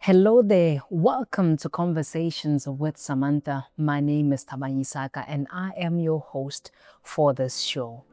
Hello there. Welcome to Conversations with Samantha. My name is Thabang Isaka and I am your host for this show.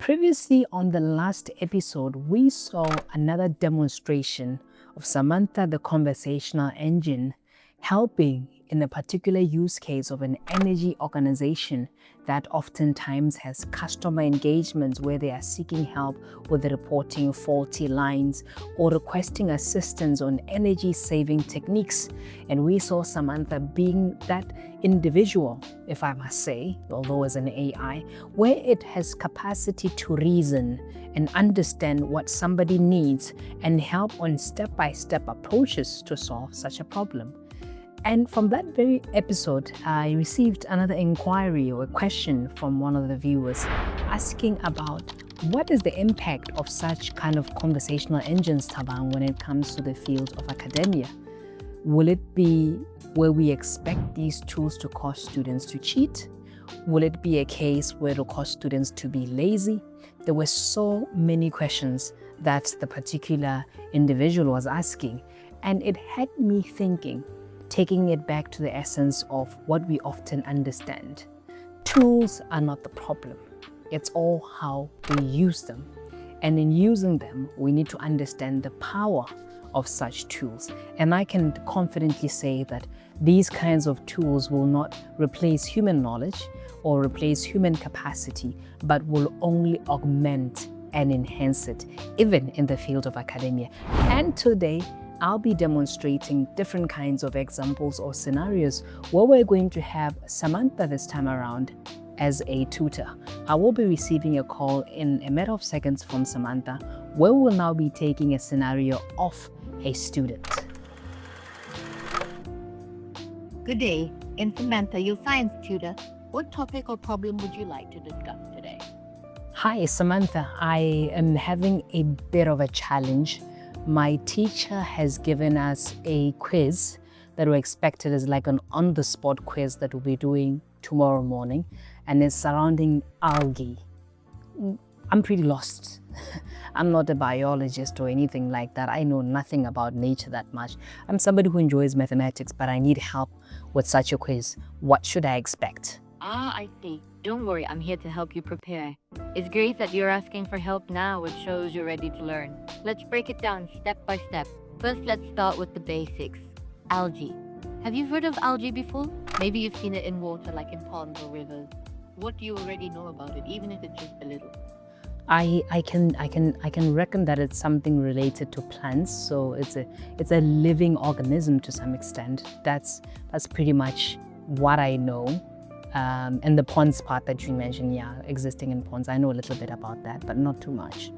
Previously on the last episode, we saw another demonstration of Samantha, the conversational engine, helping in a particular use case of an energy organization that oftentimes has customer engagements where they are seeking help with reporting faulty lines or requesting assistance on energy saving techniques. And we saw Samantha being that individual, if I must say, although as an AI, where it has capacity to reason and understand what somebody needs and help on step-by-step approaches to solve such a problem. And from that very episode, I received another inquiry or a question from one of the viewers asking about what is the impact of such kind of conversational engines, Thabang, when it comes to the field of academia? Will it be where we expect these tools to cause students to cheat? Will it be a case where it will cause students to be lazy? There were so many questions that the particular individual was asking, and it had me thinking, taking it back to the essence of what we often understand. Tools are not the problem. It's all how we use them. And in using them, we need to understand the power of such tools. And I can confidently say that these kinds of tools will not replace human knowledge or replace human capacity, but will only augment and enhance it, even in the field of academia. And today, I'll be demonstrating different kinds of examples or scenarios where we're going to have Samantha this time around as a tutor. I will be receiving a call in a matter of seconds from Samantha, where we'll now be taking a scenario of a student. Good day. In Samantha, your science tutor, what topic or problem would you like to discuss today? Hi, Samantha. I am having a bit of a challenge. My teacher has given us a quiz that we're expected as like an on-the-spot quiz that we'll be doing tomorrow morning, and it's surrounding algae. I'm pretty lost. I'm not a biologist or anything like that. I know nothing about nature that much. I'm somebody who enjoys mathematics, but I need help with such a quiz. What should I expect? I see. Don't worry, I'm here to help you prepare. It's great that you're asking for help now. It shows you're ready to learn. Let's break it down step by step. First, let's start with the basics. Algae. Have you heard of algae before? Maybe you've seen it in water, like in ponds or rivers. What do you already know about it, even if it's just a little? I can reckon that it's something related to plants, so it's a living organism to some extent. That's pretty much what I know. And the ponds part that you mentioned, yeah, existing in ponds, I know a little bit about that, but not too much.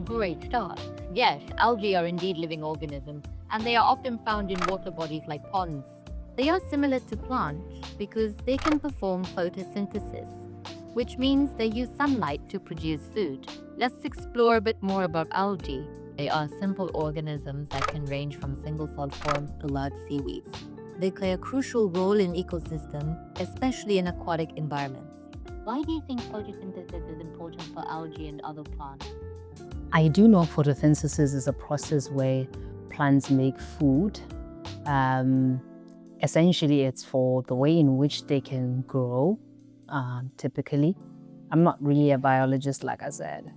Great start. Yes, algae are indeed living organisms, and they are often found in water bodies like ponds. They are similar to plants because they can perform photosynthesis, which means they use sunlight to produce food. Let's explore a bit more about algae. They are simple organisms that can range from single-celled forms to large seaweeds. They play a crucial role in ecosystems, especially in aquatic environments. Why do you think photosynthesis is important for algae and other plants? I do know photosynthesis is a process where plants make food. Essentially, it's for the way in which they can grow, typically. I'm not really a biologist, like I said.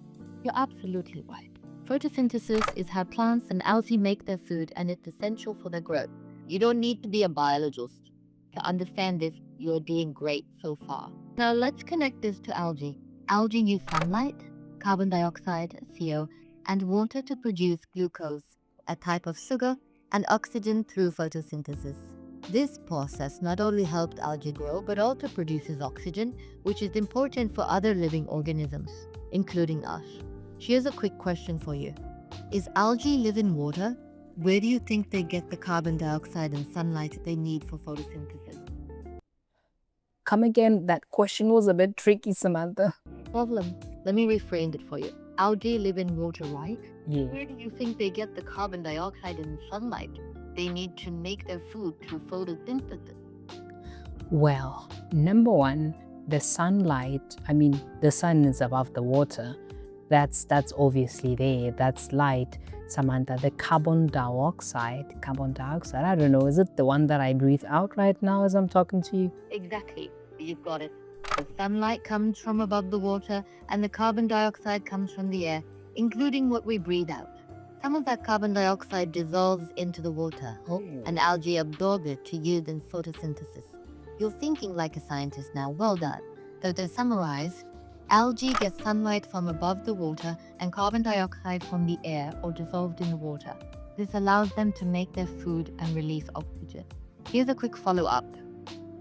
You're absolutely right. Photosynthesis is how plants and algae make their food, and it's essential for their growth. You don't need to be a biologist to understand this. You're doing great so far. Now let's connect this to algae. Algae use sunlight, carbon dioxide, CO, and water to produce glucose, a type of sugar, and oxygen through photosynthesis. This process not only helps algae grow, but also produces oxygen, which is important for other living organisms, including us. Here's a quick question for you. Is algae live in water? Where do you think they get the carbon dioxide and sunlight they need for photosynthesis? Come again, that question was a bit tricky, Samantha. Problem. Let me rephrase it for you. Algae live in water, right? Yeah. Where do you think they get the carbon dioxide and sunlight they need to make their food through photosynthesis? Well, number one, the sunlight, the sun is above the water. That's obviously there. That's light, Samantha. The carbon dioxide, I don't know, is it the one that I breathe out right now as I'm talking to you? Exactly. You've got it. The sunlight comes from above the water, and the carbon dioxide comes from the air, including what we breathe out. Some of that carbon dioxide dissolves into the water, and algae absorb it to use in photosynthesis. You're thinking like a scientist now. Well done. So to summarize, algae get sunlight from above the water and carbon dioxide from the air or dissolved in the water. This allows them to make their food and release oxygen. Here's a quick follow-up.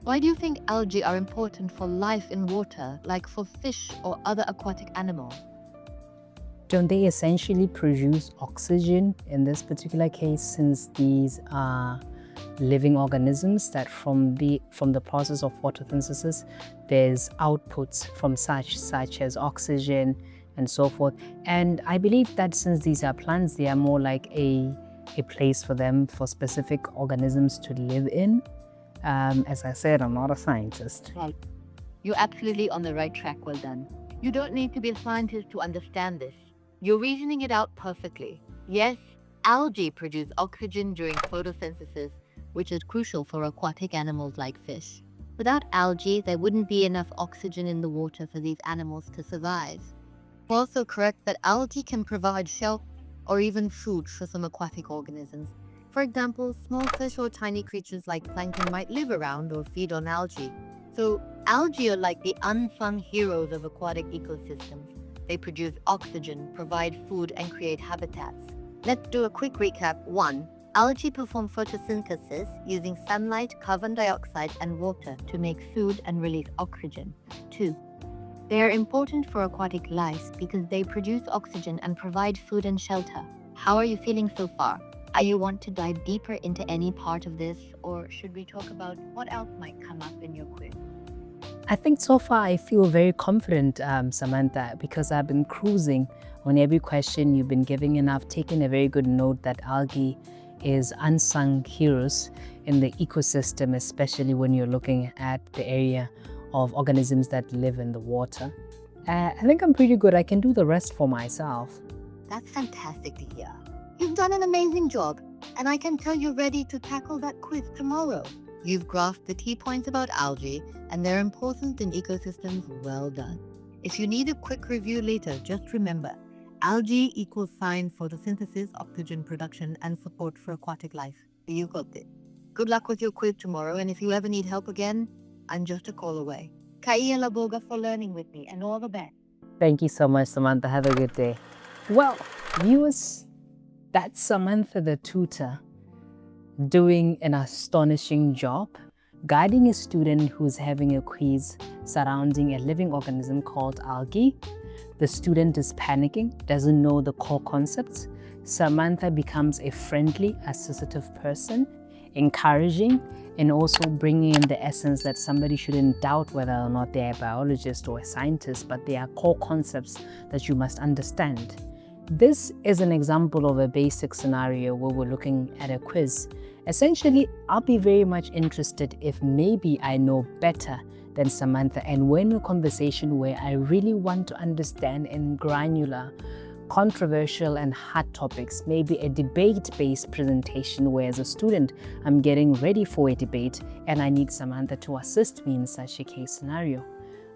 Why do you think algae are important for life in water, like for fish or other aquatic animals? Don't they essentially produce oxygen in this particular case, since these are living organisms that from the process of photosynthesis, there's outputs from such as oxygen and so forth. And I believe that since these are plants, they are more like a place for them, for specific organisms to live in. As I said, I'm not a scientist. Right. You're absolutely on the right track. Well done. You don't need to be a scientist to understand this. You're reasoning it out perfectly. Yes, algae produce oxygen during photosynthesis, which is crucial for aquatic animals like fish. Without algae, there wouldn't be enough oxygen in the water for these animals to survive. You're also correct that algae can provide shelter or even food for some aquatic organisms. For example, small fish or tiny creatures like plankton might live around or feed on algae. So, algae are like the unsung heroes of aquatic ecosystems. They produce oxygen, provide food, and create habitats. Let's do a quick recap. 1. Algae perform photosynthesis using sunlight, carbon dioxide, and water to make food and release oxygen. 2. They are important for aquatic life because they produce oxygen and provide food and shelter. How are you feeling so far? Are you want to dive deeper into any part of this, or should we talk about what else might come up in your quiz? I think so far I feel very confident, Samantha, because I've been cruising on every question you've been giving, and I've taken a very good note that algae is unsung heroes in the ecosystem, especially when you're looking at the area of organisms that live in the water. I think I'm pretty good. I can do the rest for myself. That's fantastic to hear. You've done an amazing job, and I can tell you're ready to tackle that quiz tomorrow. You've grasped the key points about algae and their importance in ecosystems. Well done. If you need a quick review later, just remember, algae equals photosynthesis, oxygen production, and support for aquatic life. You got it. Good luck with your quiz tomorrow, and if you ever need help again, I'm just a call away. Kaiya Laboga for learning with me, and all the best. Thank you so much, Samantha. Have a good day. Well, viewers, that's Samantha the tutor doing an astonishing job, guiding a student who's having a quiz surrounding a living organism called algae. The student is panicking, doesn't know the core concepts. Samantha becomes a friendly, associative person, encouraging, and also bringing in the essence that somebody shouldn't doubt whether or not they're a biologist or a scientist, but they are core concepts that you must understand. This is an example of a basic scenario where we're looking at a quiz. Essentially, I'll be very much interested if maybe I know better than Samantha, and we're in a conversation where I really want to understand in granular, controversial and hot topics, maybe a debate-based presentation where as a student I'm getting ready for a debate and I need Samantha to assist me in such a case scenario.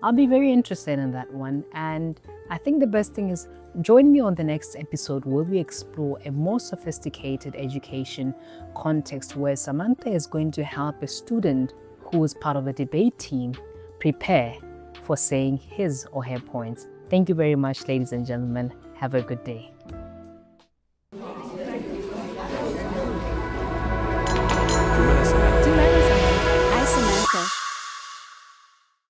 I'll be very interested in that one, and I think the best thing is join me on the next episode where we explore a more sophisticated education context where Samantha is going to help a student who is part of a debate team prepare for saying his or her points. Thank you very much, ladies and gentlemen. Have a good day.